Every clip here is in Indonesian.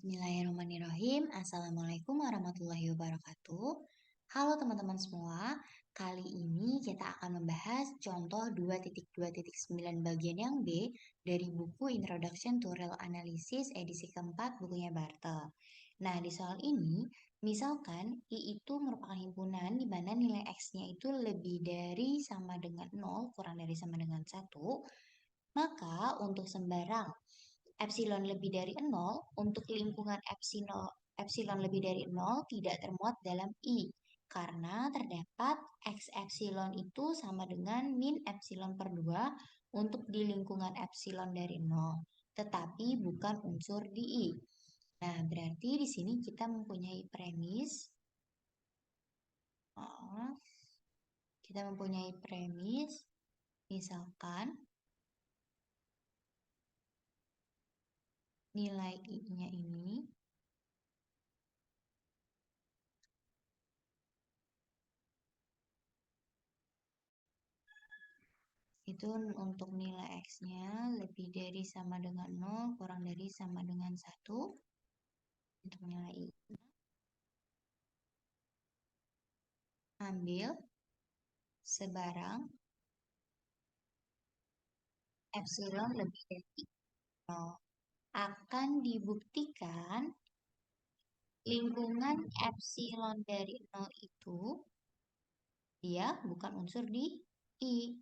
Bismillahirrahmanirrahim. Assalamualaikum warahmatullahi wabarakatuh. Halo teman-teman semua. Kali ini kita akan membahas contoh 2.2.9 bagian yang B dari buku Introduction to Real Analysis edisi keempat bukunya Bartel. Nah, di soal ini, misalkan I itu merupakan himpunan di mana nilai X-nya itu lebih dari sama dengan 0, kurang dari sama dengan 1, maka untuk sembarang epsilon lebih dari 0, untuk lingkungan epsilon lebih dari 0 tidak termuat dalam I. Karena terdapat X epsilon itu sama dengan min epsilon per 2 untuk di lingkungan epsilon dari 0. Tetapi bukan unsur di I. Nah, berarti di sini kita mempunyai premis. Kita mempunyai premis, misalkan nilai I-nya ini itu untuk nilai X-nya lebih dari sama dengan 0, kurang dari sama dengan 1. Untuk nilai I. Ambil sebarang epsilon lebih dari 0. Akan dibuktikan lingkungan epsilon dari 0 itu dia bukan unsur di I.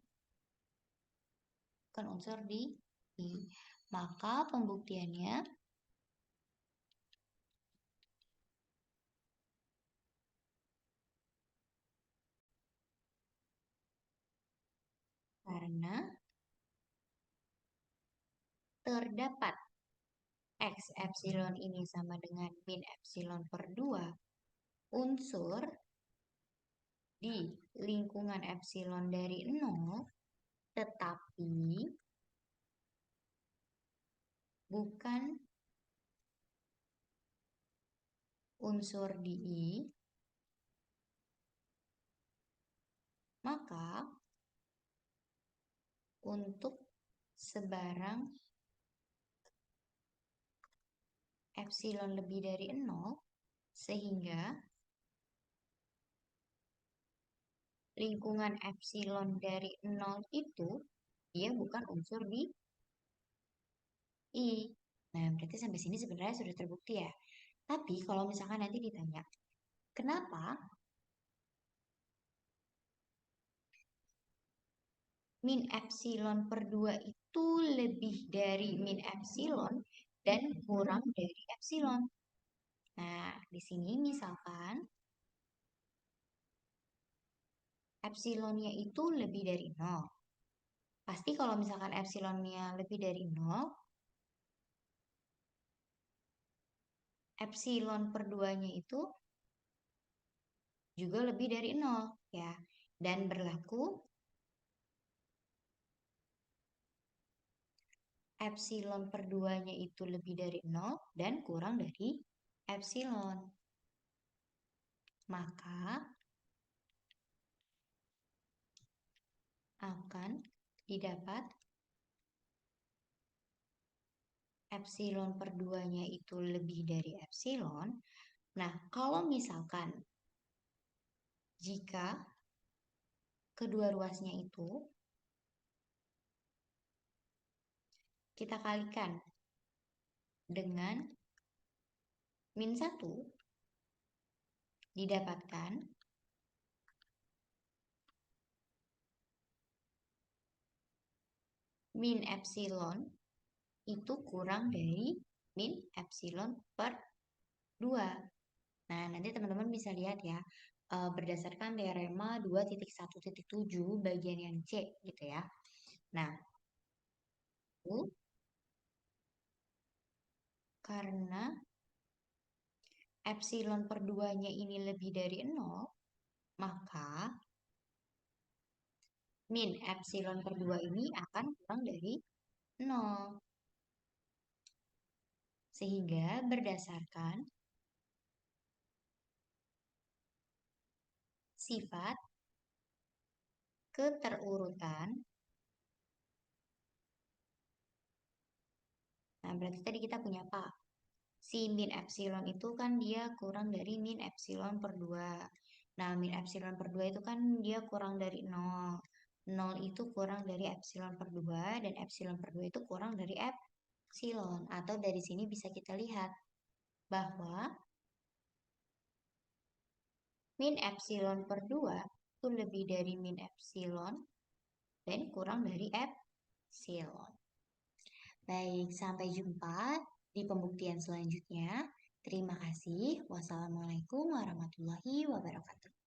Bukan unsur di I. Maka pembuktiannya karena terdapat X epsilon ini sama dengan min epsilon per 2 unsur di lingkungan epsilon dari 0, tetapi bukan unsur di I, maka untuk sebarang epsilon lebih dari 0, sehingga lingkungan epsilon dari 0 itu dia bukan unsur di I. Nah, berarti sampai sini sebenarnya sudah terbukti ya. Tapi kalau misalkan nanti ditanya, kenapa min epsilon per 2 itu lebih dari min epsilon dan kurang dari epsilon? Nah, di sini misalkan epsilonnya itu lebih dari 0. Pasti kalau misalkan epsilonnya lebih dari 0, epsilon per 2-nya itu juga lebih dari 0 ya. Dan berlaku epsilon per 2-nya itu lebih dari 0 dan kurang dari epsilon. Maka akan didapat epsilon per 2-nya itu lebih dari epsilon. Nah, kalau misalkan jika kedua ruasnya itu kita kalikan dengan min 1, didapatkan min epsilon itu kurang dari min epsilon per 2. Nah, nanti teman-teman bisa lihat ya, berdasarkan teorema 2.1.7 bagian yang C gitu ya. Nah, itu karena epsilon per 2-nya ini lebih dari 0, maka min epsilon per 2 ini akan kurang dari 0. Sehingga berdasarkan sifat keterurutan, nah berarti tadi kita punya apa? Si min epsilon itu kan dia kurang dari min epsilon per 2. Nah, min epsilon per 2 itu kan dia kurang dari 0. 0 itu kurang dari epsilon per 2 dan epsilon per 2 itu kurang dari epsilon. Atau dari sini bisa kita lihat bahwa min epsilon per 2 itu lebih dari min epsilon dan kurang dari epsilon. Baik, sampai jumpa di pembuktian selanjutnya. Terima kasih. Wassalamualaikum warahmatullahi wabarakatuh.